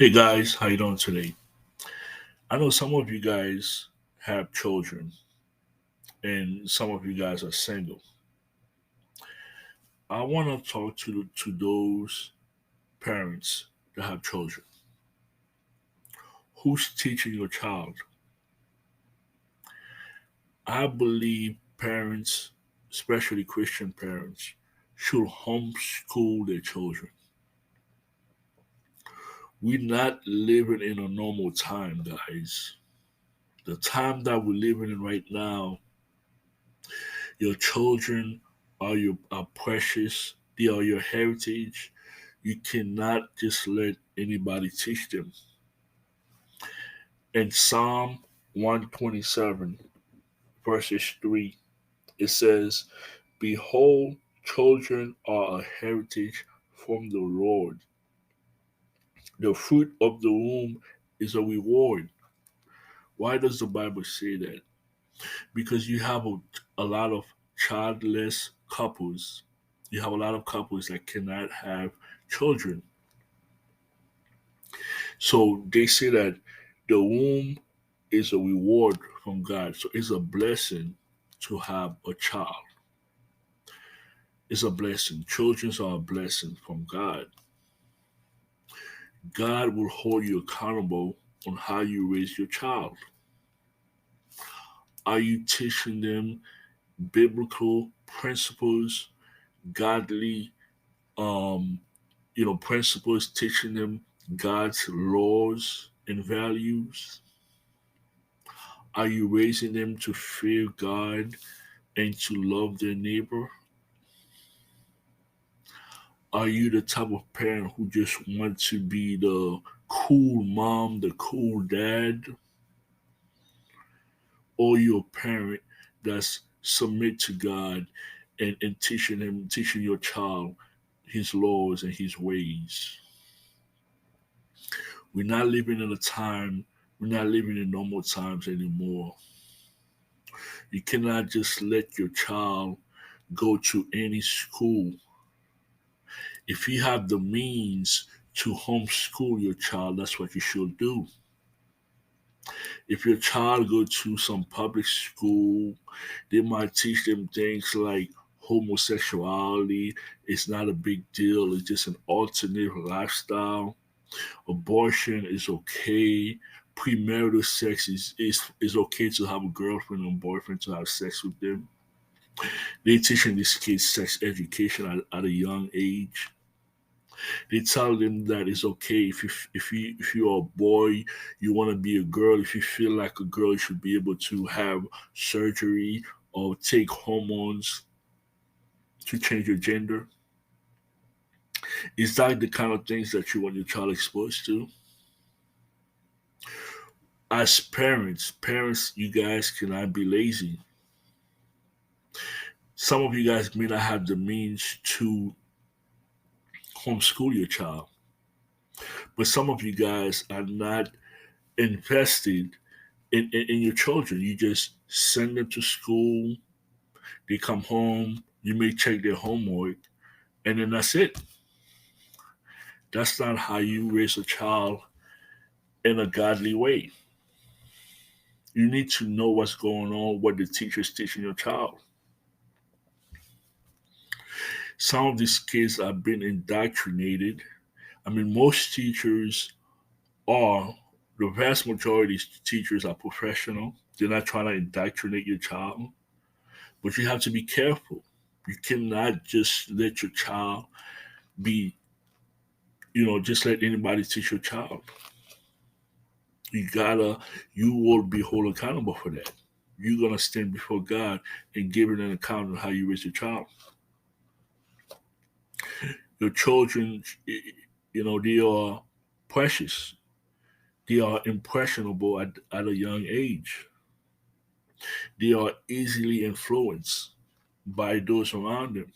Hey guys, how you doing today? I know some of you guys have children and some of you guys are single. I want to talk to those parents that have children. Who's teaching your child? I believe parents, especially Christian parents, should homeschool their children. We're not living in a normal time, guys. The time that we're living in right now, your children are precious. They are your heritage. You cannot just let anybody teach them. In Psalm 127, verses 3, it says, Behold, children are a heritage from the Lord. The fruit of the womb is a reward. Why does the Bible say that? Because you have a lot of childless couples. You have a lot of couples that cannot have children. So they say that the womb is a reward from God. So it's a blessing to have a child. It's a blessing. Children are a blessing from God. God will hold you accountable on how you raise your child. Are you teaching them biblical principles, godly principles, teaching them God's laws and values? Are you raising them to fear God and to love their neighbor? Are you the type of parent who just want to be the cool mom, the cool dad? Or you a parent that's submit to God and teaching your child his laws and his ways? We're not living in a time, we're not living in normal times anymore. You cannot just let your child go to any school. If you have the means to homeschool your child, that's what you should do. If your child go to some public school, they might teach them things like homosexuality. It's not a big deal. It's just an alternative lifestyle. Abortion is okay. Premarital sex is okay to have a girlfriend or boyfriend to have sex with them. They teaching these kids sex education at a young age. They tell them that it's okay if you're a boy, you want to be a girl. If you feel like a girl, you should be able to have surgery or take hormones to change your gender. Is that the kind of things that you want your child exposed to? As parents, you guys cannot be lazy. Some of you guys may not have the means to homeschool your child, but some of you guys are not invested in your children. You just send them to school, they come home, you may check their homework, and then that's it. That's not how you raise a child in a godly way. You need to know what's going on, what the teacher's teaching your child. Some of these kids are being indoctrinated. I mean, most teachers are, the vast majority of teachers are professional. They're not trying to indoctrinate your child, but you have to be careful. You cannot just let your child be, just let anybody teach your child. You gotta, you will be held accountable for that. You're gonna stand before God and give an account of how you raise your child. Your children, they are precious. They are impressionable at a young age. They are easily influenced by those around them.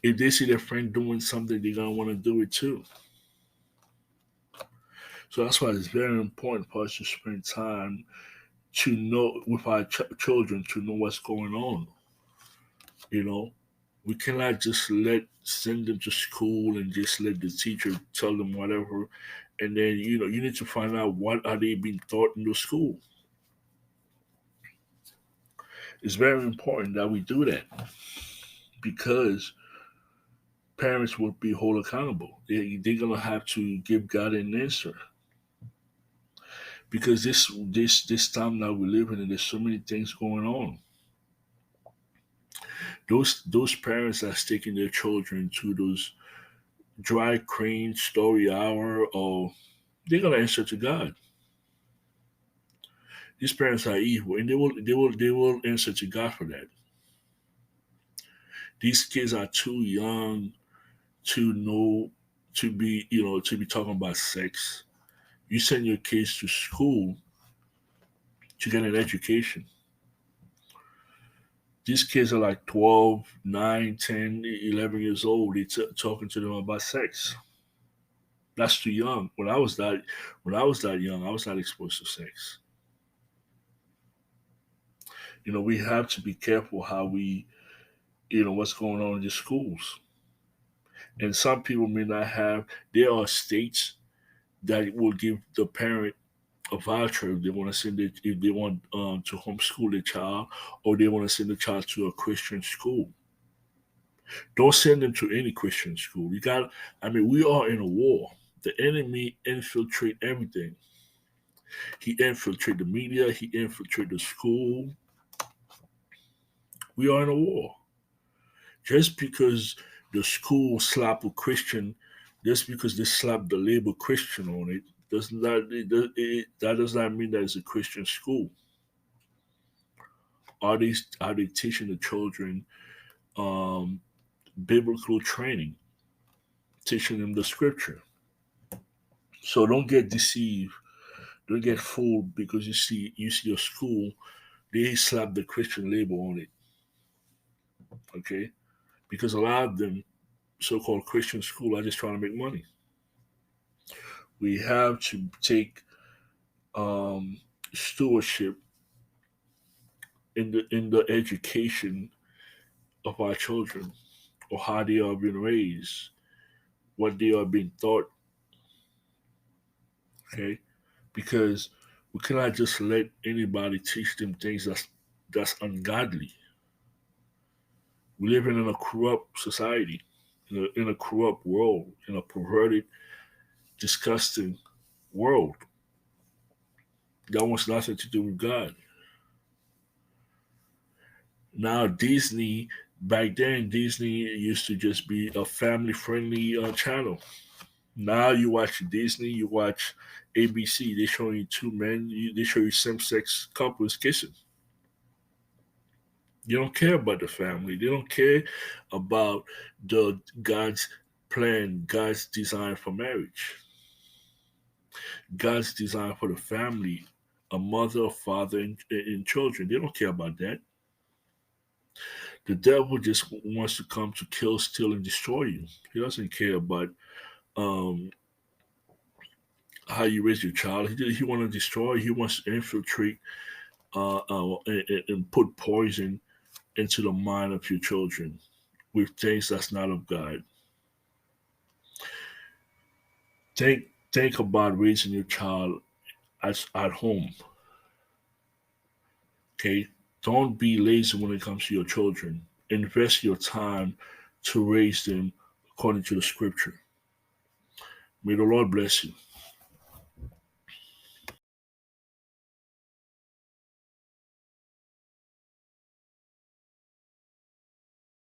If they see their friend doing something, they're gonna want to do it too. So that's why it's very important for us to spend time to know with our children to know what's going on. You know, We cannot just let send them to school and just let the teacher tell them whatever, and then you need to find out what are they being taught in the school. It's very important that we do that because parents will be held accountable. They're gonna have to give God an answer because this time that we're living in, there's so many things going on. Those parents are taking their children to those dry crane story hour, or they're gonna answer to God. These parents are evil, and they will answer to God for that. These kids are too young to know to be talking about sex. You send your kids to school to get an education. These kids are like 12, 9, 10, 11 years old. They talking to them about sex. That's too young. When I was that young, I was not exposed to sex. We have to be careful how we, what's going on in the schools. And some people may not have. There are states that will give the parent a voucher if they want to if they want to homeschool their child, or they want to send the child to a Christian school. Don't send them to any Christian school. You got. I mean, we are in a war. The enemy infiltrate everything. He infiltrate the media. He infiltrate the school. We are in a war. Just because the school slap a Christian, just because they slap the label Christian on it, that does not mean that it's a Christian school. Are they teaching the children um, biblical training, teaching them the scripture? So don't get deceived, don't get fooled because you see a school, they slap the Christian label on it. Okay, because a lot of them so-called Christian school are just trying to make money. We have to take um, stewardship in the education of our children, or how they are being raised, what they are being taught. Okay, because we cannot just let anybody teach them things that's ungodly. We live in a corrupt society, in a corrupt world, in a perverted, disgusting world that wants nothing to do with God. Now Disney, back then Disney used to just be a family-friendly channel. Now you watch Disney, you watch ABC. They show you two men. They show you same-sex couples kissing. They don't care about the family. They don't care about the God's plan, God's design for marriage, God's design for the family, a mother, a father, and children. They don't care about that. The devil just wants to come to kill, steal, and destroy you. He doesn't care about um, how you raise your child. He wants to destroy. He wants to infiltrate and put poison into the mind of your children with things that's not of God. Think about raising your child at home. Okay, don't be lazy when it comes to your children. Invest your time to raise them according to the scripture. May the Lord bless you.